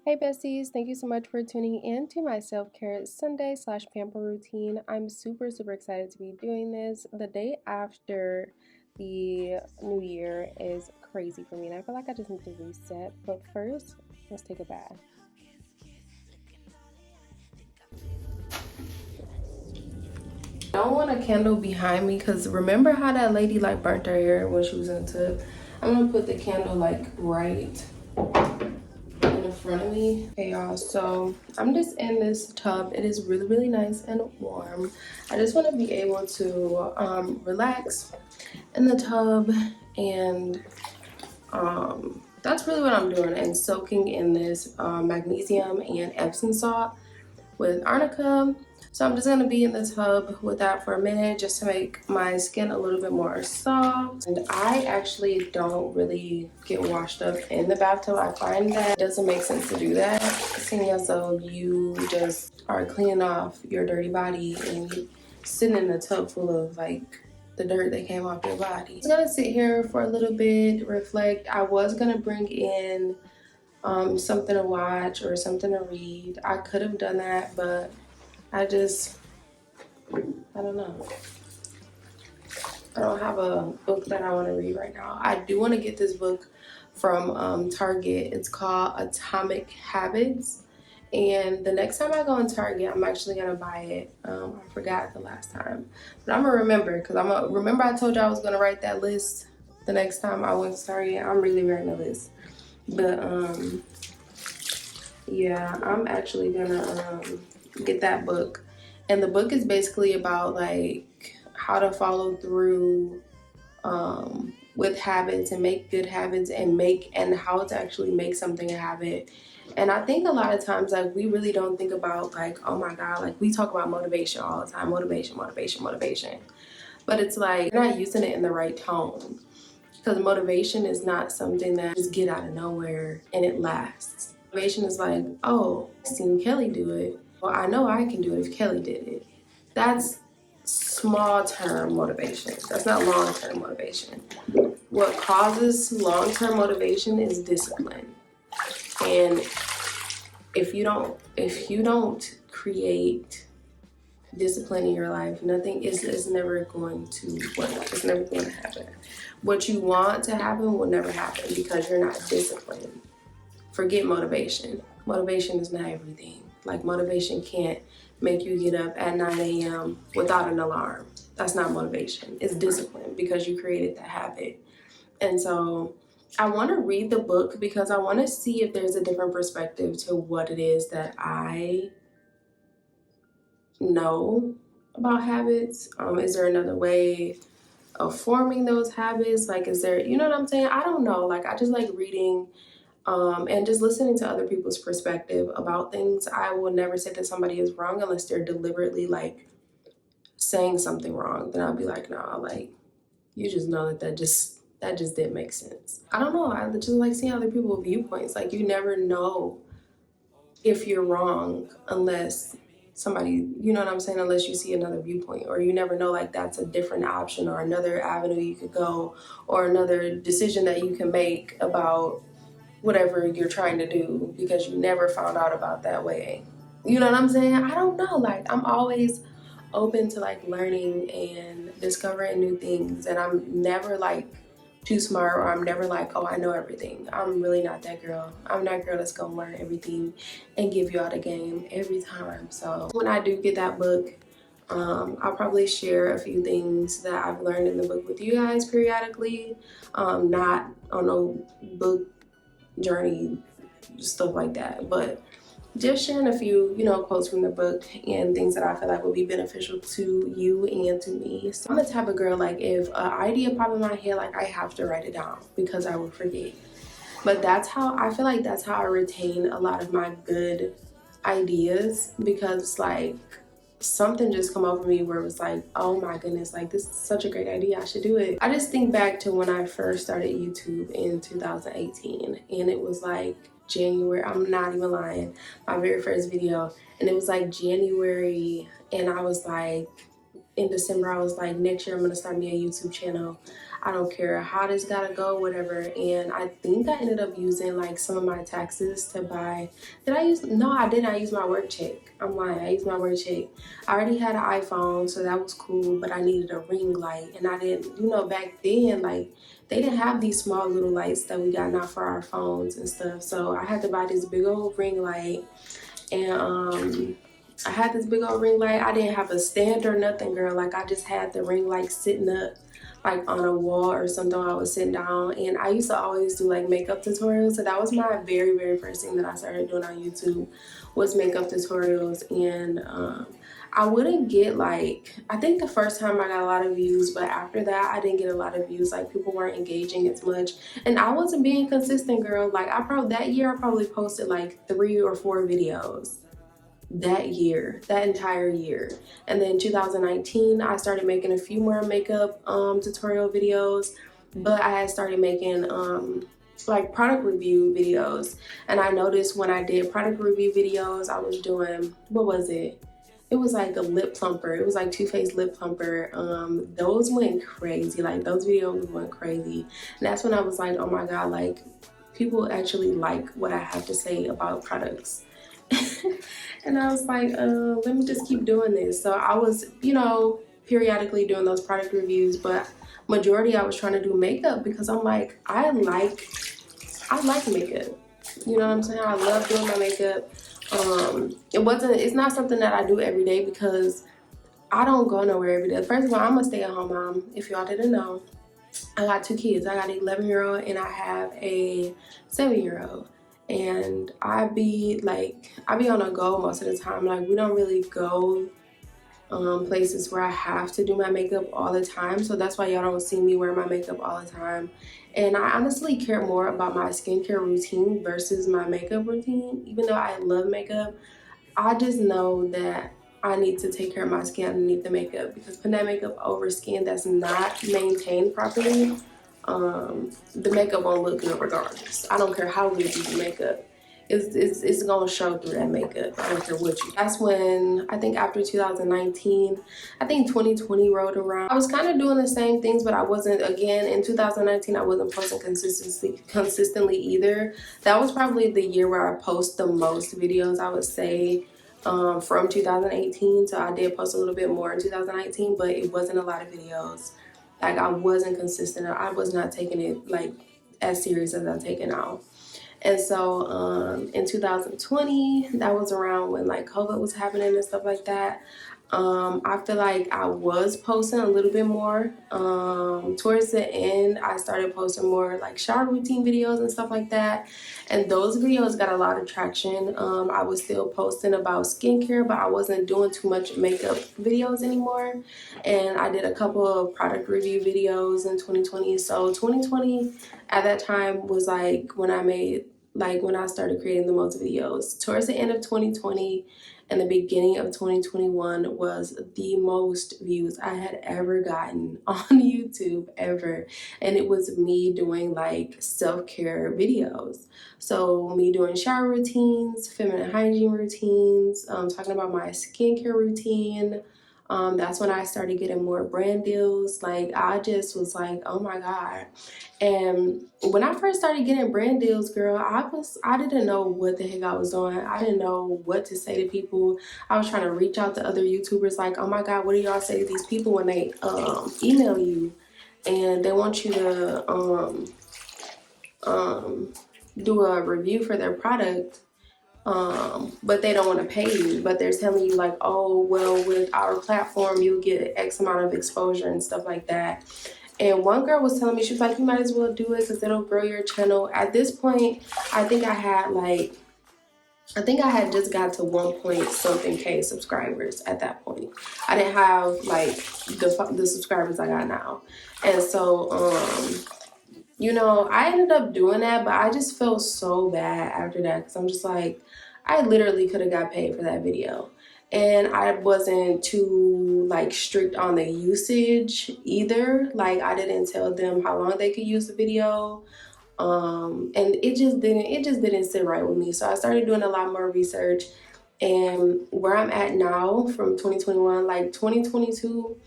Hey besties, thank you so much for tuning in to my self-care Sunday/pamper routine. I'm super excited to be doing this. The day after the new year is crazy for me and I feel like I just need to reset. But first, let's take a bath. I don't want a candle behind me because remember how that lady like burnt her hair when she was in the tub? I'm gonna put the candle like right in front of me. Okay y'all, so I'm just in this tub. It is really nice and warm. I just want to be able to relax in the tub, and that's really what I'm doing, and soaking in this magnesium and Epsom salt with arnica. So I'm just gonna be in the tub with that for a minute just to make my skin a little bit more soft. And I actually don't really get washed up in the bathtub. I find that it doesn't make sense to do that, seeing as though you just are cleaning off your dirty body and you sitting in a tub full of like the dirt that came off your body. I'm gonna sit here for a little bit, reflect. I was gonna bring in something to watch or something to read. I could have done that, but I don't know. I don't have a book that I want to read right now. I do want to get this book from Target. It's called Atomic Habits. And the next time I go in Target, I'm actually going to buy it. I forgot the last time. But I'm going to remember, because remember I told you I was going to write that list the next time I went to Target. I'm really writing a list. But yeah, I'm actually going to get that book. And the book is basically about like how to follow through with habits and make good habits and how to actually make something a habit. And I think a lot of times like we really don't think about like, oh my god, like we talk about motivation all the time, motivation. But it's like you're not using it in the right tone, because motivation is not something that just get out of nowhere and it lasts. Motivation is like, oh, I've seen Kelly do it, well I know I can do it if Kelly did it. That's small-term motivation. That's not long-term motivation. What causes long-term motivation is discipline. And if you don't create discipline in your life, nothing is never going to work. It's never going to happen. What you want to happen will never happen because you're not disciplined. Forget motivation. Motivation is not everything. Like motivation can't make you get up at 9 a.m. without an alarm. That's not motivation. It's discipline because you created that habit. And so I want to read the book because I want to see if there's a different perspective to what it is that I know about habits. Is there another way of forming those habits? Like, is there, you know what I'm saying? I don't know. Like, I just like reading and just listening to other people's perspective about things. I will never say that somebody is wrong unless they're deliberately like saying something wrong. Then I'll be like, nah, like you just know that just didn't make sense. I don't know. I just like seeing other people's viewpoints. Like you never know if you're wrong unless somebody, you know what I'm saying, unless you see another viewpoint, or you never know like that's a different option or another avenue you could go or another decision that you can make about whatever you're trying to do because you never found out about that way. You know what I'm saying? I don't know. Like I'm always open to like learning and discovering new things, and I'm never like too smart, or I'm never like, oh, I know everything. I'm really not that girl. I'm that girl that's gonna learn everything and give you all the game every time. So when I do get that book, I'll probably share a few things that I've learned in the book with you guys periodically. Not on no book journey stuff like that, but just sharing a few, you know, quotes from the book and things that I feel like will be beneficial to you and to me. So I'm the type of girl, like if an idea pop in my head, like I have to write it down because I will forget. But that's how I feel like that's how I retain a lot of my good ideas, because like something just come over me where it was like, oh my goodness, like this is such a great idea, I should do it. I just think back to when I first started YouTube in 2018, and it was like January, I'm not even lying, my very first video, and it was like January, and I was like in December, I was like, next year I'm gonna start me a YouTube channel. I don't care how this gotta go, whatever. And I think I ended up using like some of my taxes to buy. Did I use? No, I didn't. I used my work check. I'm lying. I used my work check. I already had an iPhone, so that was cool. But I needed a ring light, and I didn't. You know, back then, like they didn't have these small little lights that we got now for our phones and stuff. So I had to buy this big old ring light, and I had this big old ring light. I didn't have a stand or nothing, girl. Like I just had the ring light sitting up like on a wall or something while I was sitting down. And I used to always do like makeup tutorials. So that was my very first thing that I started doing on YouTube, was makeup tutorials. And I wouldn't get like, I think the first time I got a lot of views, but after that I didn't get a lot of views. Like people weren't engaging as much, and I wasn't being consistent, girl. Like that year I probably posted like 3 or 4 videos that year, that entire year. And then 2019 I started making a few more makeup tutorial videos, but I had started making like product review videos. And I noticed when I did product review videos, I was doing, what was it? It was like a lip plumper. It was like Too Faced lip plumper. Those went crazy. Like those videos went crazy. And that's when I was like, oh my God, like people actually like what I have to say about products. And I was like, let me just keep doing this. So I was, you know, periodically doing those product reviews, but majority I was trying to do makeup because I'm like, I like makeup. You know what I'm saying? I love doing my makeup. It's not something that I do every day because I don't go nowhere every day. First of all, I'm a stay-at-home mom, if y'all didn't know. I got 2 kids. I got an 11-year-old and I have a 7-year-old. And I be on a go most of the time. Like we don't really go places where I have to do my makeup all the time. So that's why y'all don't see me wear my makeup all the time. And I honestly care more about my skincare routine versus my makeup routine. Even though I love makeup, I just know that I need to take care of my skin underneath the makeup, because putting that makeup over skin that's not maintained properly, the makeup won't look good regardless. I don't care how good you do makeup. It's gonna show through that makeup. I don't care what you. That's when I think after 2019, I think 2020 rolled around. I was kind of doing the same things, but I wasn't. Again, in 2019, I wasn't posting consistently either. That was probably the year where I post the most videos, I would say, from 2018. So I did post a little bit more in 2019, but it wasn't a lot of videos. Like I wasn't consistent. I was not taking it like as serious as I take it now. And so in 2020, that was around when like COVID was happening and stuff like that. I feel like I was posting a little bit more. Towards the end, I started posting more like shower routine videos and stuff like that. And those videos got a lot of traction. I was still posting about skincare, but I wasn't doing too much makeup videos anymore. And I did a couple of product review videos in 2020. So 2020 at that time was like when I started creating the most videos. Towards the end of 2020 and the beginning of 2021 was the most views I had ever gotten on YouTube ever. And it was me doing like self-care videos. So me doing shower routines, feminine hygiene routines, talking about my skincare routine. That's when I started getting more brand deals. Like I just was like, oh my God. And when I first started getting brand deals, girl, I didn't know what the heck I was doing. I didn't know what to say to people. I was trying to reach out to other YouTubers like, oh my God, what do y'all say to these people when they email you and they want you to do a review for their product? But they don't want to pay you, but they're telling you like, oh, well, with our platform, you'll get X amount of exposure and stuff like that. And one girl was telling me, she was like, you might as well do it because it'll grow your channel. At this point, I think I had just got to 1 point something K subscribers at that point. I didn't have like the subscribers I got now. And so, you know, I ended up doing that, but I just felt so bad after that because I'm just like, I literally could have got paid for that video. And I wasn't too like strict on the usage either. Like I didn't tell them how long they could use the video. And it just didn't sit right with me. So I started doing a lot more research. And where I'm at now from 2021, like 2022,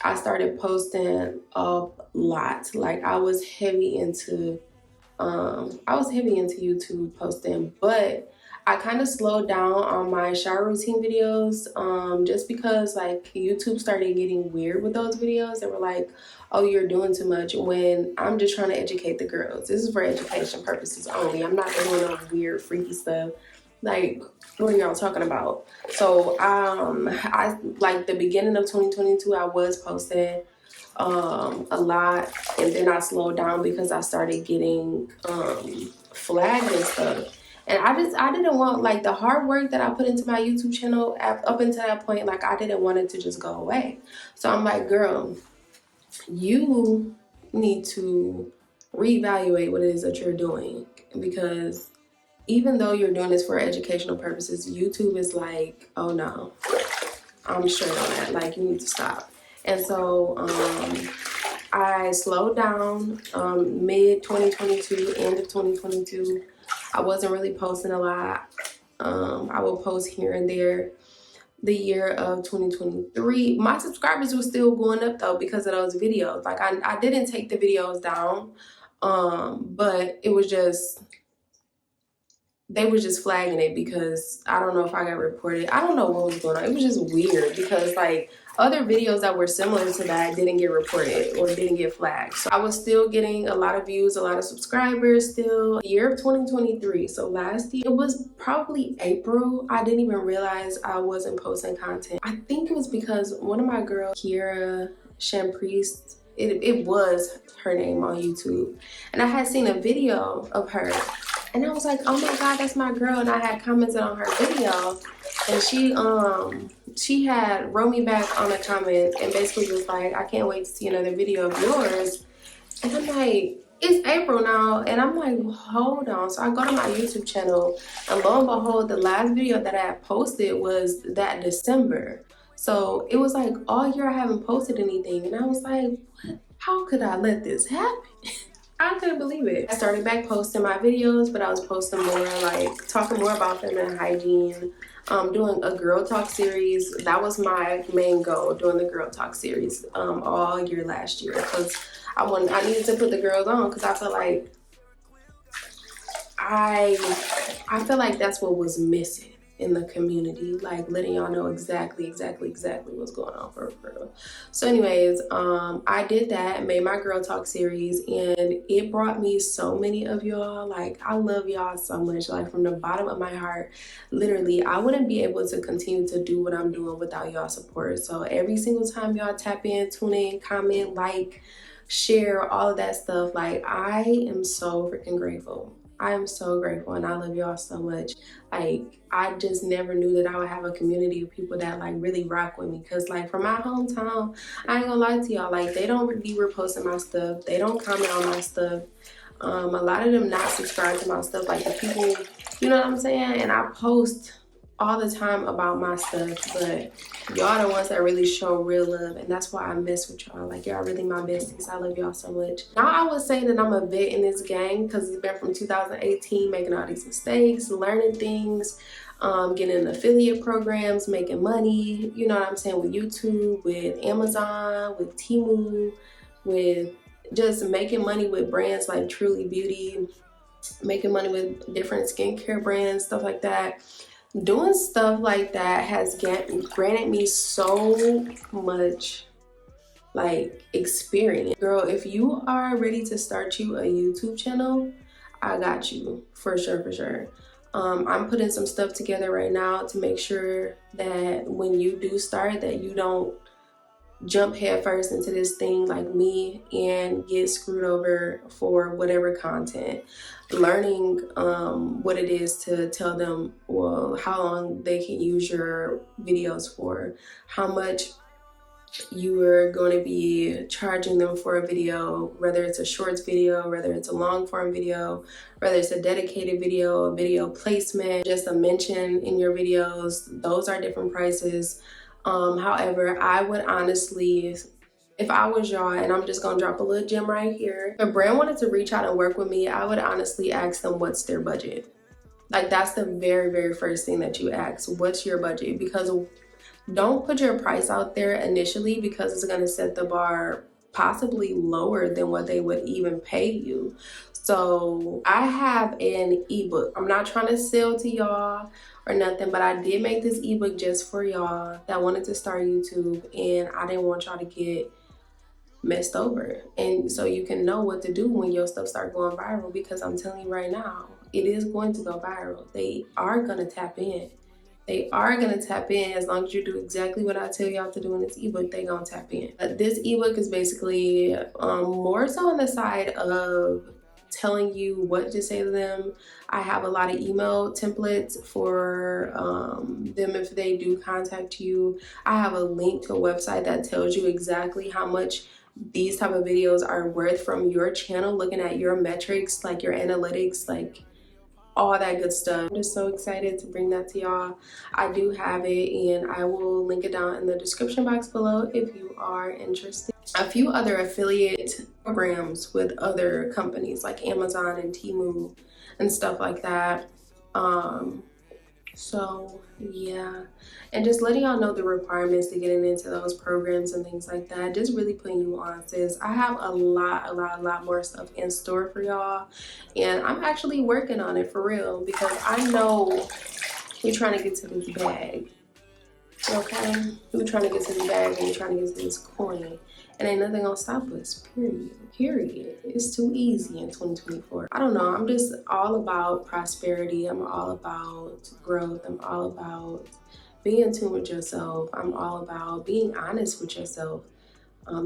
I started posting a lot. Like I was heavy into YouTube posting, but I kind of slowed down on my shower routine videos just because like YouTube started getting weird with those videos. They were like, oh, you're doing too much, when I'm just trying to educate the girls. This is for education purposes only. I'm not doing no weird freaky stuff. Like, what are y'all talking about? So I like the beginning of 2022, I was posting a lot, and then I slowed down because I started getting flagged and stuff. And I didn't want, like, the hard work that I put into my YouTube channel up until that point, like, I didn't want it to just go away. So I'm like, girl, you need to reevaluate what it is that you're doing, because even though you're doing this for educational purposes, YouTube is like, oh no, I'm straight on that. Like, you need to stop. And so I slowed down mid 2022, end of 2022. I wasn't really posting a lot. I will post here and there. The year of 2023, my subscribers were still going up though because of those videos. Like I didn't take the videos down, but it was just, they were just flagging it because I don't know if I got reported. I don't know what was going on. It was just weird because like other videos that were similar to that didn't get reported or didn't get flagged. So I was still getting a lot of views, a lot of subscribers still. Year of 2023, so last year, it was probably April. I didn't even realize I wasn't posting content. I think it was because one of my girls, Kiera Shampriest, it was her name on YouTube, and I had seen a video of her. And I was like, oh my God, that's my girl. And I had commented on her video, and she had wrote me back on a comment and basically was like, I can't wait to see another video of yours. And I'm like, it's April now. And I'm like, hold on. So I go to my YouTube channel, and lo and behold, the last video that I had posted was that December. So it was like all year I haven't posted anything. And I was like, what? How could I let this happen? I couldn't believe it. I started back posting my videos, but I was posting more, like talking more about feminine hygiene, doing a girl talk series. That was my main goal, doing the girl talk series all year last year, because I needed to put the girls on, because I felt like I feel like that's what was missing in the community, like letting y'all know exactly what's going on for real. So anyways, I did that, made my girl talk series, and it brought me so many of y'all. Like, I love y'all so much, like from the bottom of my heart. Literally, I wouldn't be able to continue to do what I'm doing without y'all support. So every single time y'all tap in, tune in, comment, like, share, all of that stuff, like, I am so freaking grateful. I am so grateful, and I love y'all so much. Like, I just never knew that I would have a community of people that like really rock with me. Because like from my hometown, I ain't gonna lie to y'all, like they don't be reposting my stuff. They don't comment on my stuff. A lot of them not subscribed to my stuff. Like the people, you know what I'm saying? And I post all the time about my stuff, but y'all the ones that really show real love, and that's why I mess with y'all. Like, y'all really my besties. I love y'all so much. Now I would say that I'm a vet in this game, because it's been from 2018 making all these mistakes, learning things, getting affiliate programs, making money, you know what I'm saying, with YouTube, with Amazon, with Temu, with just making money with brands like Truly Beauty, making money with different skincare brands, stuff like that. Doing stuff like that has granted me so much like experience. Girl, if you are ready to start you a YouTube channel, I got you for sure. I'm putting some stuff together right now to make sure that when you do start, that you don't jump headfirst into this thing like me and get screwed over for whatever content. Learning what it is to tell them, well, how long they can use your videos for, how much you are going to be charging them for a video, whether it's a shorts video, whether it's a long form video, whether it's a dedicated video, a video placement, just a mention in your videos. Those are different prices. However, I would honestly, if I was y'all, and I'm just gonna drop a little gem right here, if a brand wanted to reach out and work with me, I would honestly ask them what's their budget. Like that's the very, very first thing that you ask. What's your budget? Because don't put your price out there initially, because it's going to set the bar possibly lower than what they would even pay you. So I have an ebook. I'm not trying to sell to y'all or nothing, but I did make this ebook just for y'all that wanted to start YouTube, and I didn't want y'all to get messed over. And so you can know what to do when your stuff start going viral, because I'm telling you right now, it is going to go viral. They are going to tap in. They are going to tap in as long as you do exactly what I tell y'all to do in this ebook. They going to tap in. This ebook is basically more so on the side of telling you what to say to them. I have a lot of email templates for them if they do contact you. I have a link to a website that tells you exactly how much these type of videos are worth from your channel, looking at your metrics, like your analytics, like all that good stuff. I'm just so excited to bring that to y'all. I do have it, and I will link it down in the description box below if you are interested. A few other affiliate programs with other companies like Amazon and Temu and stuff like that. So yeah, and just letting y'all know the requirements to getting into those programs and things like that. Just really putting you on, sis. I have a lot more stuff in store for y'all, and I'm actually working on it for real, because I know we're trying to get to this bag. Okay, we're trying to get to the bag, and we're trying to get to this coin, and ain't nothing gonna stop us. Period. It's too easy in 2024. I don't know, I'm just all about prosperity. I'm all about growth. I'm all about being in tune with yourself. I'm all about being honest with yourself,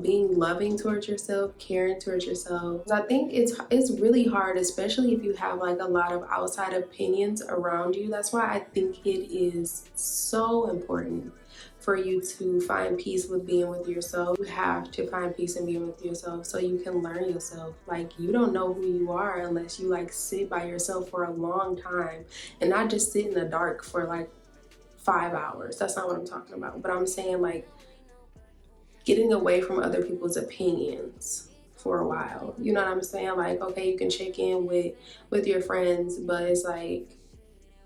being loving towards yourself, caring towards yourself. I think it's really hard, especially if you have like a lot of outside opinions around you. That's why I think it is so important for you to find peace with being with yourself. You have to find peace in being with yourself so you can learn yourself. Like, you don't know who you are unless you like sit by yourself for a long time, and not just sit in the dark for like 5 hours. That's not what I'm talking about. But I'm saying like getting away from other people's opinions for a while. You know what I'm saying? Like, okay, you can check in with your friends, but it's like,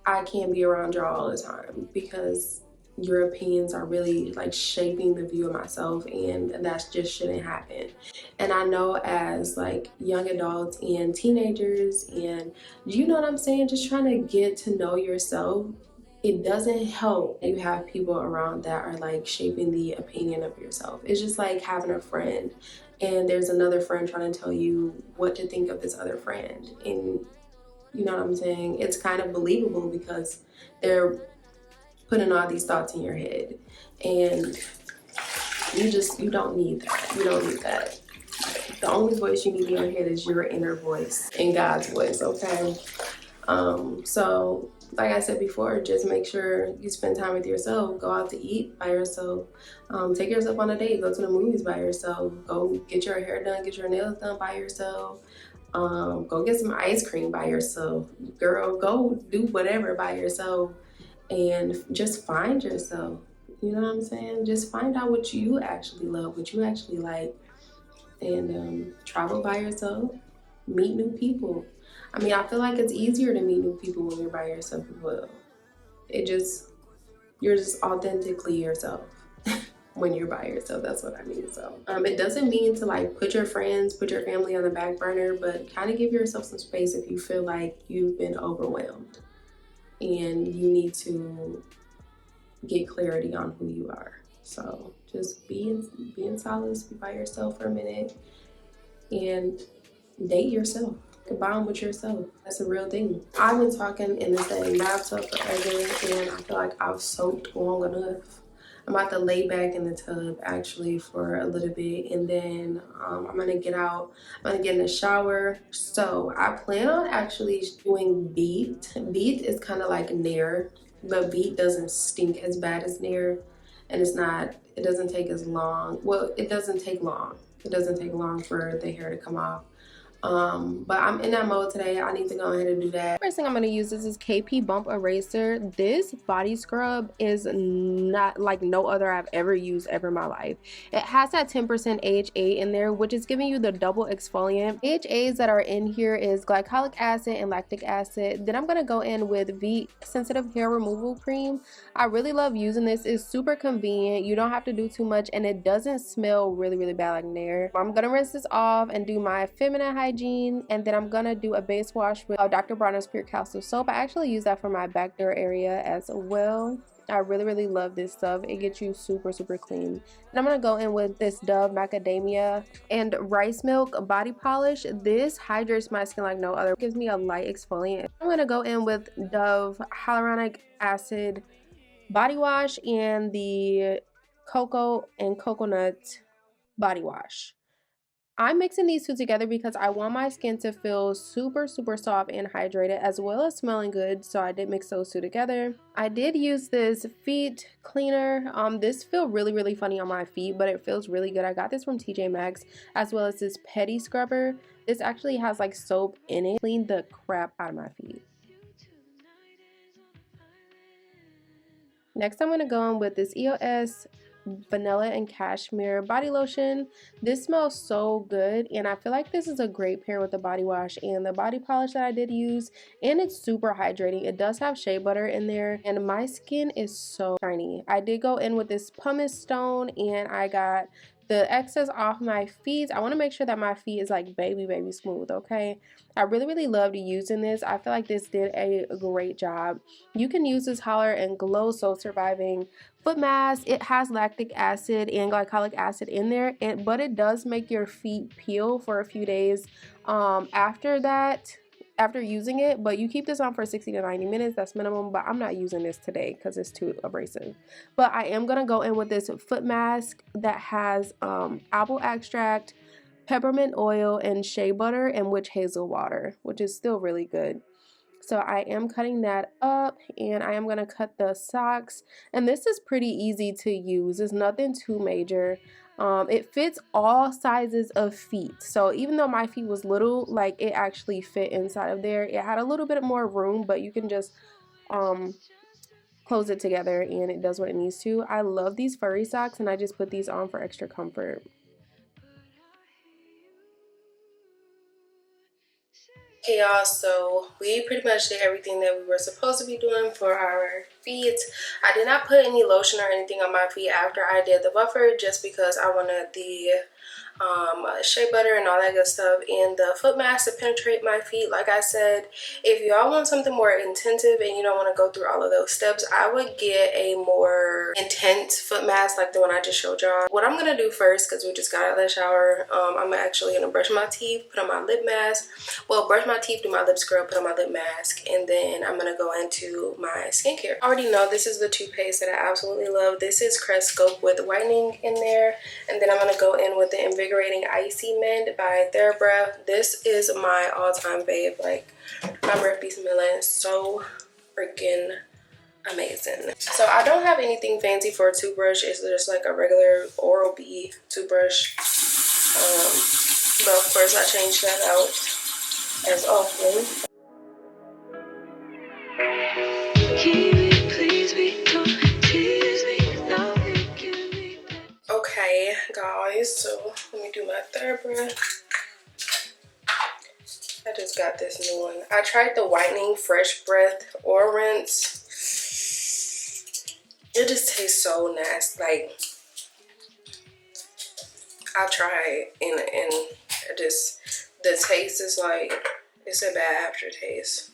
I can't be around y'all all the time, because your opinions are really like shaping the view of myself, and that just shouldn't happen. And I know as like young adults and teenagers, and you know what I'm saying, just trying to get to know yourself, it doesn't help you have people around that are like shaping the opinion of yourself. It's just like having a friend, and there's another friend trying to tell you what to think of this other friend, and you know what I'm saying? It's kind of believable because they're putting all these thoughts in your head, and you don't need that. You don't need that. The only voice you need in your head is your inner voice and God's voice, okay? So like I said before, just make sure you spend time with yourself. Go out to eat by yourself. Take yourself on a date. Go to the movies by yourself. Go get your hair done, get your nails done by yourself. Go get some ice cream by yourself. Girl, go do whatever by yourself, and just find yourself. You know what I'm saying? Just find out what you actually love, what you actually like, and travel by yourself. Meet new people. I mean, I feel like it's easier to meet new people when you're by yourself as well. You're just authentically yourself when you're by yourself. That's what I mean. So it doesn't mean to like put your friends, put your family on the back burner, but kind of give yourself some space if you feel like you've been overwhelmed and you need to get clarity on who you are. So just be in solace, be by yourself for a minute, and date yourself. Bond with yourself. That's a real thing. I've been talking in the same bathtub forever, and I feel like I've soaked long enough. I'm about to lay back in the tub actually for a little bit, and then I'm gonna get out. I'm gonna get in the shower. So I plan on actually doing beet. Beet is kind of like Nair, but beet doesn't stink as bad as Nair, and it doesn't take as long. Well, it doesn't take long. It doesn't take long for the hair to come off. But I'm in that mode today. I need to go ahead and do that. First thing I'm going to use is KP Bump Eraser. This body scrub is not like no other I've ever used ever in my life. It has that 10% AHA in there, which is giving you the double exfoliant. AHAs that are in here is glycolic acid and lactic acid. Then I'm going to go in with V Sensitive Hair Removal Cream. I really love using this. It's super convenient. You don't have to do too much, and it doesn't smell really bad like Nair. I'm going to rinse this off and do my feminine hygiene, and then I'm gonna do a base wash with Dr. Bronner's Pure Calcium Soap. I actually use that for my back door area as well. I really love this stuff. It gets you super clean. And I'm gonna go in with this Dove Macadamia and Rice Milk body polish. This hydrates my skin like no other. It gives me a light exfoliant. I'm gonna go in with Dove Hyaluronic Acid body wash and the cocoa and coconut body wash. I'm mixing these two together because I want my skin to feel super soft and hydrated, as well as smelling good. So I did mix those two together. I did use this feet cleaner. This feels really funny on my feet, but it feels really good. I got this from TJ Maxx, as well as this Petty Scrubber. This actually has like soap in it. Clean the crap out of my feet. Next, I'm going to go in with this EOS Vanilla and Cashmere body lotion. This smells so good, and I feel like this is a great pair with the body wash and the body polish that I did use, and it's super hydrating. It does have shea butter in there, and my skin is so shiny. I did go in with this pumice stone, and I got the excess off my feet. I want to make sure that my feet is like baby smooth, okay? I really loved using this. I feel like this did a great job. You can use this Holler and Glow Soul Surviving foot mask. It has lactic acid and glycolic acid in there, but it does make your feet peel for a few days after using it. But you keep this on for 60 to 90 minutes. That's minimum, but I'm not using this today because it's too abrasive. But I am going to go in with this foot mask that has apple extract, peppermint oil, and shea butter, and witch hazel water, which is still really good. So I am cutting that up, and I am going to cut the socks, and this is pretty easy to use. It's nothing too major. It fits all sizes of feet, so even though my feet was little, like it actually fit inside of there. It had a little bit more room, but you can just close it together and it does what it needs to. I love these furry socks, and I just put these on for extra comfort. Hey y'all, so we pretty much did everything that we were supposed to be doing for our feet. I did not put any lotion or anything on my feet after I did the buffer, just because I wanted the shea butter and all that good stuff and the foot mask to penetrate my feet. Like I said, if y'all want something more intensive and you don't want to go through all of those steps, I would get a more intense foot mask like the one I just showed y'all. What I'm gonna do first, because we just got out of the shower, I'm actually gonna brush my teeth, put on my lip mask. Well, brush my teeth, do my lip scrub, put on my lip mask, and then I'm gonna go into my skincare. I already know this is the toothpaste that I absolutely love. This is Crest Scope with whitening in there, and then I'm gonna go in with the Invigorating Icy Mend by TheraBreath. This is my all-time fave. Like, my breath be smelling so freaking amazing. So I don't have anything fancy for a toothbrush. It's just like a regular Oral-B toothbrush. But of course I changed that out as often. Okay guys, so let me do my TheraBreath. I just got this new one. I tried the whitening fresh breath or rinse. It just tastes so nasty. Like, I tried and it just, the taste is like, it's a bad aftertaste.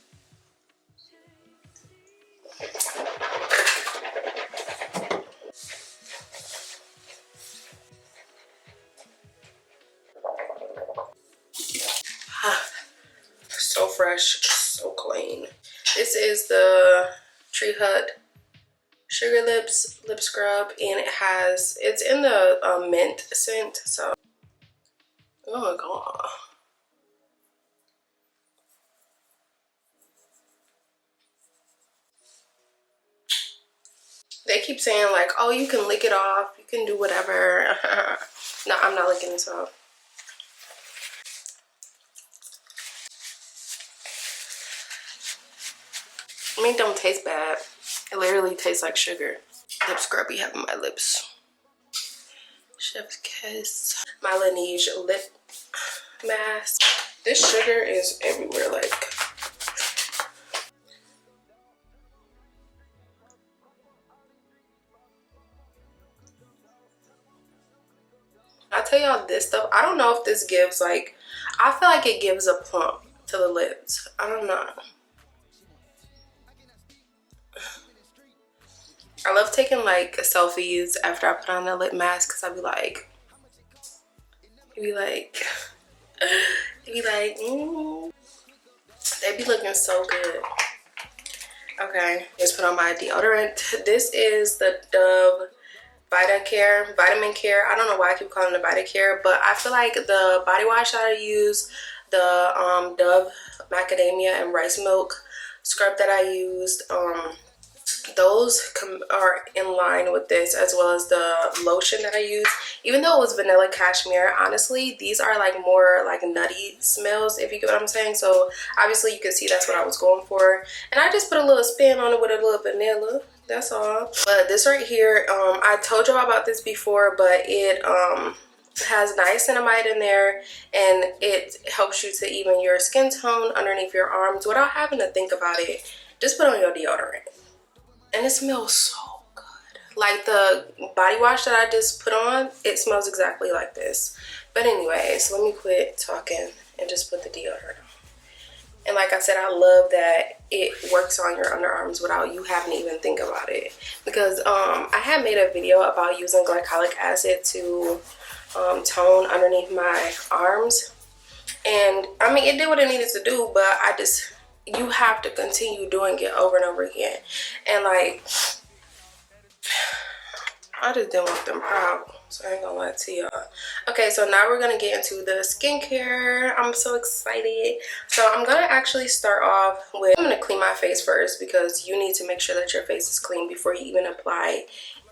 So fresh, so clean. This is the Tree Hut Sugar Lips lip scrub, and it's in the mint scent. So, oh my god. They keep saying like, oh, you can lick it off, you can do whatever. No, I'm not licking this off. mean, it don't taste bad. It literally tastes like sugar. Lip scrub be having my lips. Chef's kiss. My Laneige lip mask. This sugar is everywhere. Like, I tell y'all this stuff. I don't know if this gives like, I feel like it gives a plump to the lips. I don't know. I love taking like selfies after I put on the lip mask because I'd be like, they be looking so good. Okay, just put on my deodorant. This is the Dove Vitamin Care. I don't know why I keep calling it Vita Care, but I feel like the body wash that I use, the Dove macadamia and rice milk scrub that I used, those are in line with this, as well as the lotion that I use. Even though it was vanilla cashmere, honestly these are like more like nutty smells, if you get what I'm saying. So obviously you can see that's what I was going for, and I just put a little spin on it with a little vanilla, that's all. But this right here, I told y'all about this before, but it has niacinamide in there, and it helps you to even your skin tone underneath your arms without having to think about it. Just put on your deodorant. And it smells so good. Like the body wash that I just put on, it smells exactly like this. But anyways, let me quit talking and just put the deodorant on. And like I said, I love that it works on your underarms without you having to even think about it. Because I had made a video about using glycolic acid to tone underneath my arms. And I mean, it did what it needed to do, but you have to continue doing it over and over again. And like, I just didn't want them problems, so I ain't gonna lie to y'all. Okay, so now we're gonna get into the skincare. I'm so excited. So I'm gonna actually start off with, I'm gonna clean my face first, because you need to make sure that your face is clean before you even apply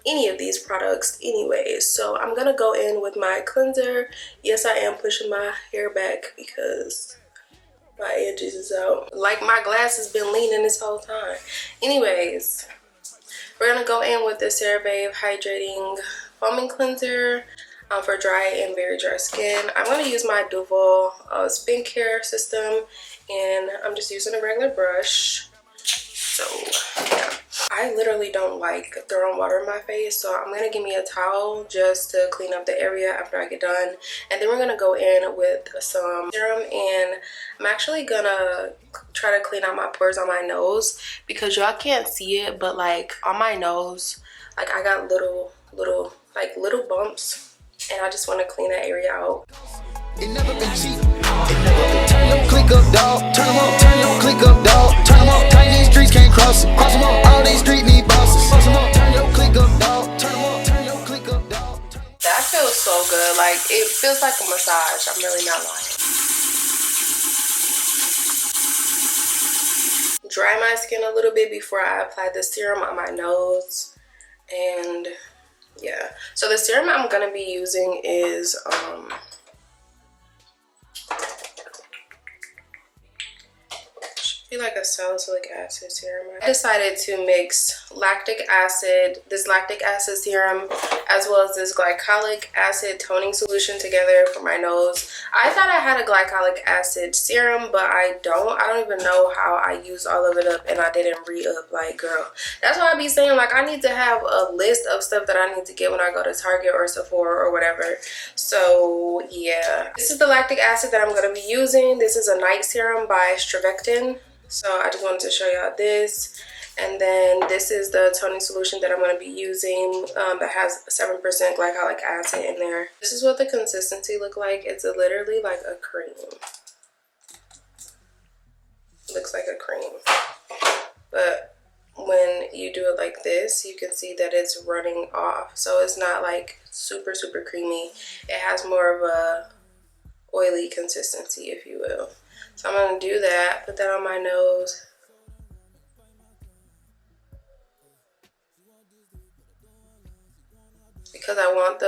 any of these products anyways. So I'm gonna go in with my cleanser. Yes, I am pushing my hair back because my edges is out. Like, my glass has been leaning this whole time. Anyways, we're gonna go in with the CeraVe Hydrating Foaming Cleanser for dry and very dry skin. I'm gonna use my Duval Spin Care system, and I'm just using a regular brush. So yeah, I literally don't like throwing water in my face, so I'm gonna give me a towel just to clean up the area after I get done. And then we're gonna go in with some serum, and I'm actually gonna try to clean out my pores on my nose, because y'all can't see it, but like on my nose, like I got little bumps, and I just want to clean that area out. It never been cheap. It never been turn your click up, dog. Turn them up, turn your click up, dog. Turn them up, turn these streets can't cross it. Cross them up, all these streets need bosses. Cross them up, turn your click up, dog. Turn them up, turn your click up, dog. That feels so good. Like, it feels like a massage. I'm really not lying. Dry my skin a little bit before I apply the serum on my nose. And yeah, so the serum I'm gonna be using is like a salicylic acid serum. I decided to mix this lactic acid serum, as well as this glycolic acid toning solution together for my nose. I thought I had a glycolic acid serum, but I don't even know how I used all of it up, and I didn't re-up. Like, girl, that's why I be saying, like, I need to have a list of stuff that I need to get when I go to Target or Sephora or whatever. So yeah, this is the lactic acid that I'm going to be using. This is a night serum by Strivectin. So I just wanted to show y'all this. And then this is the toning solution that I'm going to be using that has 7% glycolic acid in there. This is what the consistency look like. It's literally like a cream. Looks like a cream. But when you do it like this, you can see that it's running off. So it's not like super, super creamy. It has more of a oily consistency, if you will. So I'm going to do that, put that on my nose. Because I want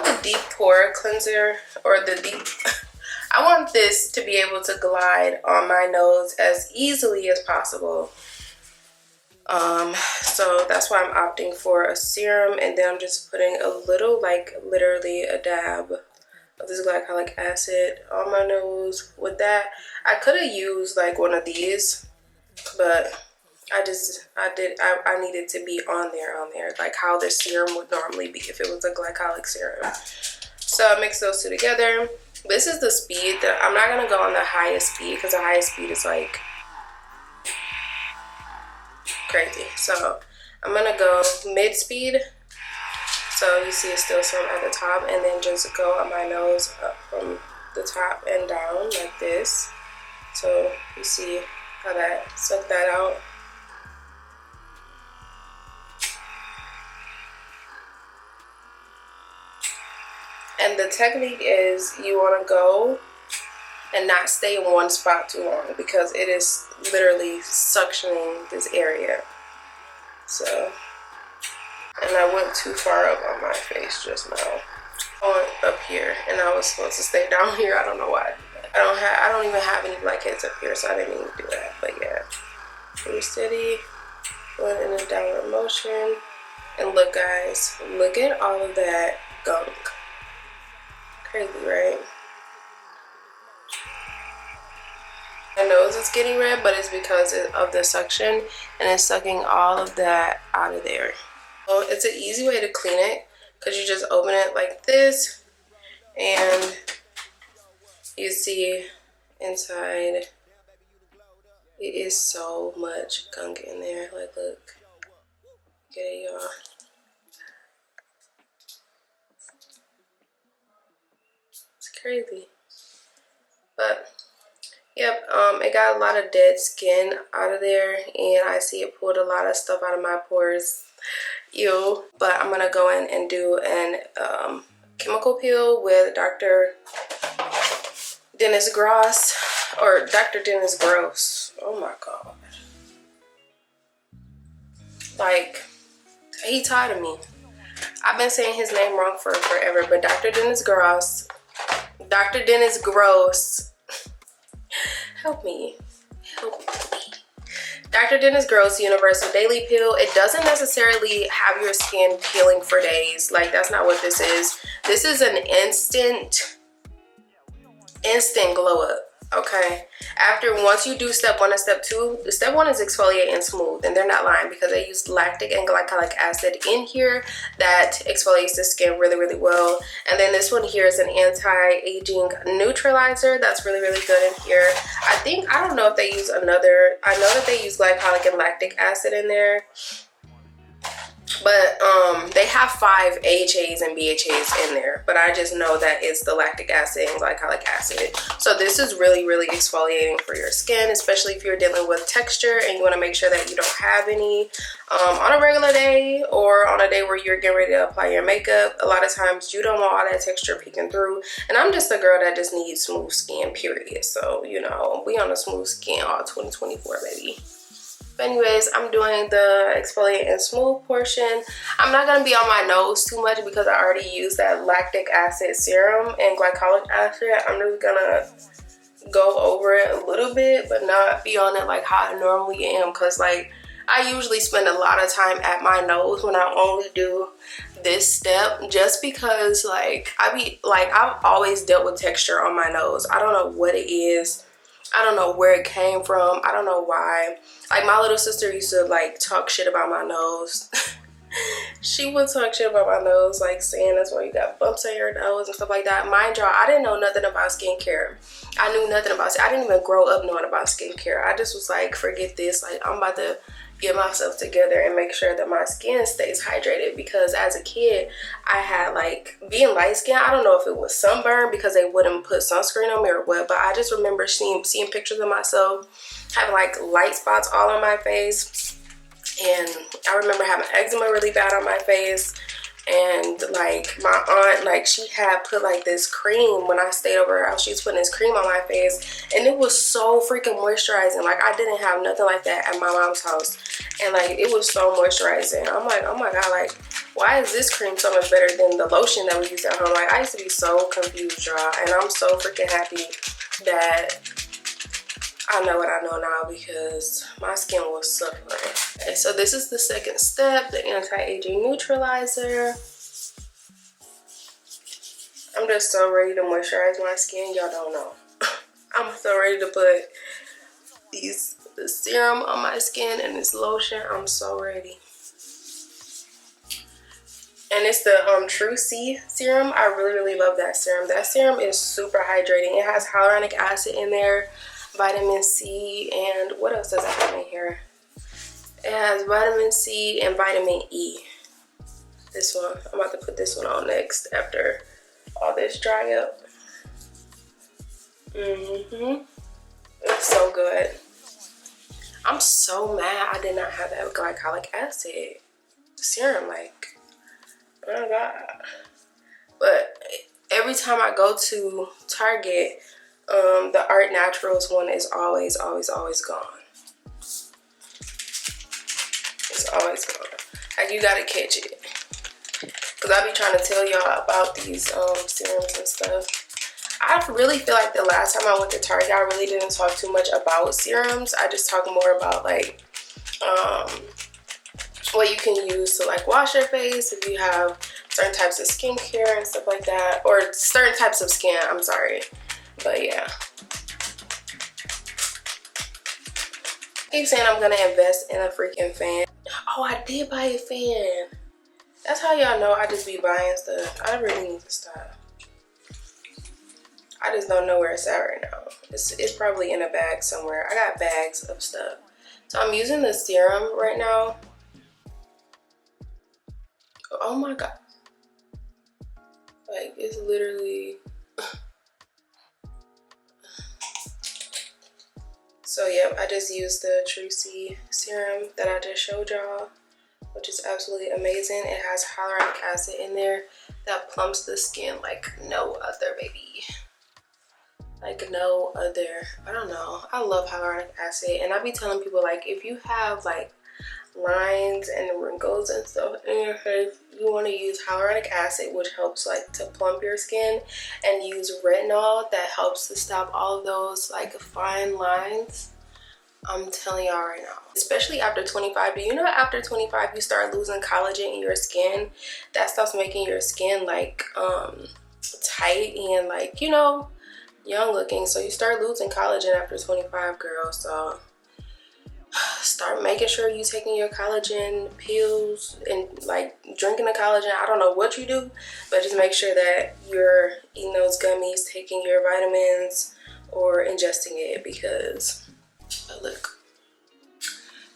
the deep pore cleanser, or the I want this to be able to glide on my nose as easily as possible. So that's why I'm opting for a serum, and then I'm just putting a little, like literally a dab of this glycolic acid on my nose. With that, I could have used like one of these, but I needed to be on there, like how the serum would normally be if it was a glycolic serum. So I mix those two together. This is the speed that I'm not gonna go on the highest speed, because the highest speed is like crazy. So I'm gonna go mid speed, so you see it's still some at the top, and then just go on my nose up from the top and down like this. So you see how that suck that out. And the technique is you want to go and not stay in one spot too long, because it is literally suctioning this area. So, and I went too far up on my face just now. I went up here, and I was supposed to stay down here. I don't know why. I don't even have any blackheads up here, so I didn't even do that. But yeah, pretty steady, going in a downward motion. And look, guys, look at all of that gunk. Crazy, right? My nose is getting red, but it's because of the suction, and it's sucking all of that out of there. So it's an easy way to clean it, because you just open it like this, and you see inside it is so much gunk in there. Like, look, get it, y'all. It's crazy. But yep, it got a lot of dead skin out of there, and I see it pulled a lot of stuff out of my pores. Ew. But I'm gonna go in and do an chemical peel with Dr. Dennis Gross, or Dr. Dennis Gross. Oh my god. Like, he tired of me. I've been saying his name wrong for forever, but Dr. Dennis Gross. Dr. Dennis Gross. Help me. Help me. Dr. Dennis Gross Universal Daily Peel. It doesn't necessarily have your skin peeling for days. Like, that's not what this is. This is an instant glow up. Okay, once you do step 1 and step 2, step 1 is exfoliate and smooth, and they're not lying, because they use lactic and glycolic acid in here that exfoliates the skin really, really well. And then this one here is an anti-aging neutralizer that's really, really good in here. I don't know if they use another. I know that they use glycolic and lactic acid in there, but they have 5 AHAs and BHAs in there, but I just know that it's the lactic acid and glycolic acid. So this is really, really exfoliating for your skin, especially if you're dealing with texture and you want to make sure that you don't have any on a regular day, or on a day where you're getting ready to apply your makeup. A lot of times you don't want all that texture peeking through, and I'm just a girl that just needs smooth skin, period. So, you know, we on a smooth skin all 2024, baby. Anyways, I'm doing the exfoliate and smooth portion. I'm not gonna be on my nose too much, because I already used that lactic acid serum and glycolic acid. I'm just gonna go over it a little bit, but not be on it like how I normally am, because like I usually spend a lot of time at my nose when I only do this step, just because like I've always dealt with texture on my nose. I don't know what it is. I don't know where it came from. I don't know why. Like, my little sister used to like talk shit about my nose. She would talk shit about my nose, like saying that's why you got bumps on your nose and stuff like that. Mind y'all, I didn't know nothing about skincare. I knew nothing about it. I didn't even grow up knowing about skincare. I just was like, forget this. Like, I'm about to get myself together and make sure that my skin stays hydrated, because as a kid I had, like, being light skinned, I don't know if it was sunburn because they wouldn't put sunscreen on me or what, but I just remember seeing pictures of myself having like light spots all on my face, and I remember having eczema really bad on my face. And like my aunt, like she had put like this cream when I stayed over her house. She was putting this cream on my face, and it was so freaking moisturizing. Like, I didn't have nothing like that at my mom's house, and like it was so moisturizing. I'm like, oh my god, like why is this cream so much better than the lotion that we use at home? Like, I used to be so confused, y'all, and I'm so freaking happy that I know what I know now because my skin was suffering. Okay, so this is the second step, the anti-aging neutralizer. I'm just so ready to moisturize my skin, y'all don't know. I'm so ready to put the serum on my skin and this lotion. I'm so ready. And it's the True C serum. I really love that serum. That serum is super hydrating. It has hyaluronic acid in there, vitamin C, and what else does it have in here? It has vitamin C and vitamin E. This one, I'm about to put this one on next after all this dry up. It's so good. I'm so mad I did not have that glycolic acid serum. Like, oh my god. But every time I go to Target, the Art Naturals one is always gone. It's always gone. Like, you gotta catch it. Because I be trying to tell y'all about these serums and stuff. I really feel like the last time I went to Target, I really didn't talk too much about serums. I just talked more about, like, what you can use to, like, wash your face if you have certain types of skincare and stuff like that. Or certain types of skin, I'm sorry. But yeah. I keep saying I'm gonna invest in a freaking fan. Oh, I did buy a fan. That's how y'all know I just be buying stuff. I really need to stop. I just don't know where it's at right now. It's probably in a bag somewhere. I got bags of stuff. So I'm using the serum right now. Oh my god. Like, it's literally... So yeah, I just used the True C serum that I just showed y'all, which is absolutely amazing. It has hyaluronic acid in there that plumps the skin like no other, baby. Like no other. I don't know. I love hyaluronic acid, and I be telling people, like, if you have like lines and wrinkles and stuff in your face, you want to use hyaluronic acid, which helps like to plump your skin, and use retinol that helps to stop all of those like fine lines. I'm telling y'all right now, especially after 25. Do you know after 25 you start losing collagen in your skin? That starts making your skin like tight and, like, you know, young looking. So you start losing collagen after 25, girl. So start making sure you taking your collagen pills and like drinking the collagen. I don't know what you do, but just make sure that you're eating those gummies, taking your vitamins, or ingesting it, because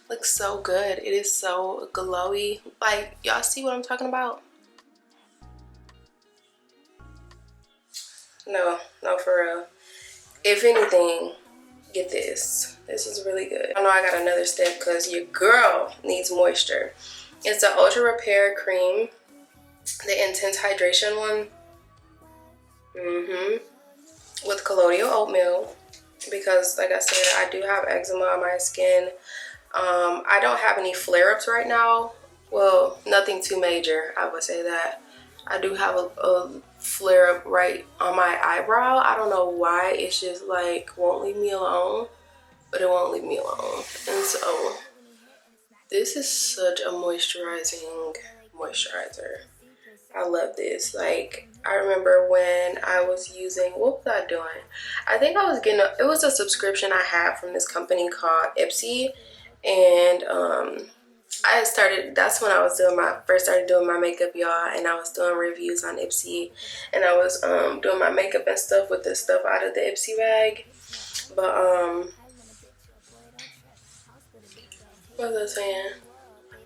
looks so good. It is so glowy. Like, y'all see what I'm talking about? No, for real. If anything, get this. This is really good. I know I got another step because your girl needs moisture. It's the Ultra Repair Cream, the Intense Hydration one. With colloidal oatmeal, because like I said, I do have eczema on my skin. I don't have any flare-ups right now. Well, nothing too major, I would say that. I do have a flare-up right on my eyebrow. I don't know why. It's just like won't leave me alone, but it won't leave me alone. And so this is such a moisturizing moisturizer. I love this. Like, I remember when I was using, what was I doing? I think I was getting it was a subscription I had from this company called Ipsy, and that's when I was doing first started doing my makeup, y'all, and I was doing reviews on Ipsy, and I was doing my makeup and stuff with the stuff out of the Ipsy bag. But what was I saying?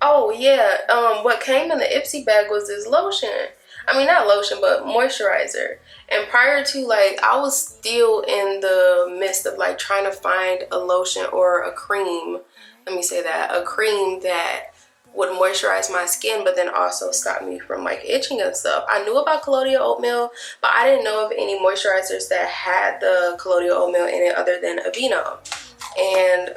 Oh yeah, what came in the Ipsy bag was this lotion. I mean, not lotion, but moisturizer. And prior to, like, I was still in the midst of like trying to find a lotion or a cream, let me say that, a cream that would moisturize my skin but then also stop me from like itching and stuff. I knew about colloidal oatmeal, but I didn't know of any moisturizers that had the colloidal oatmeal in it other than Aveeno. And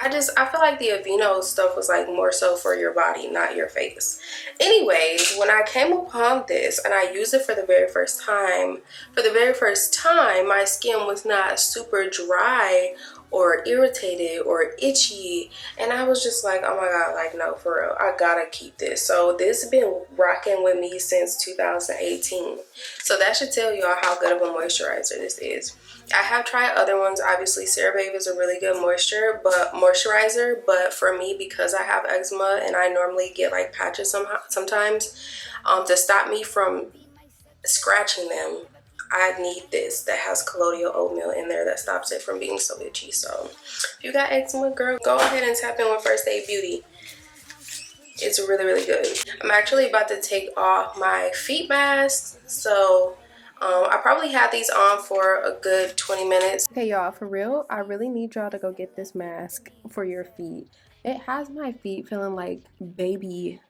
I I feel like the Aveeno stuff was like more so for your body, not your face. Anyways, when I came upon this and I used it for the very first time, my skin was not super dry or irritated or itchy, and I was just like, oh my god, like no, for real, I gotta keep this. So this has been rocking with me since 2018, so that should tell y'all how good of a moisturizer this is. I have tried other ones. Obviously CeraVe is a really good moisturizer, but for me, because I have eczema and I normally get like patches sometimes, to stop me from scratching them, I need this that has colloidal oatmeal in there that stops it from being so itchy. So if you got eczema, girl, go ahead and tap in with First Aid Beauty. It's really, really good. I'm actually about to take off my feet mask, so I probably had these on for a good 20 minutes. Okay, y'all, for real, I really need y'all to go get this mask for your feet. It has my feet feeling like baby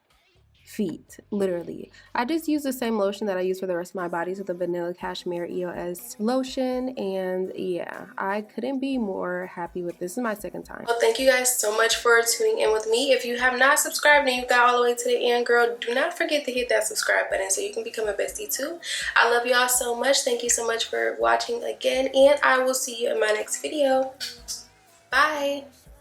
feet, literally. I just use the same lotion that I use for the rest of my body, so the vanilla cashmere EOS lotion, and yeah, I couldn't be more happy with this. This is my second time. Well, thank you guys so much for tuning in with me. If you have not subscribed and you got all the way to the end, girl, do not forget to hit that subscribe button so you can become a bestie too. I love y'all so much. Thank you so much for watching again, and I will see you in my next video. Bye.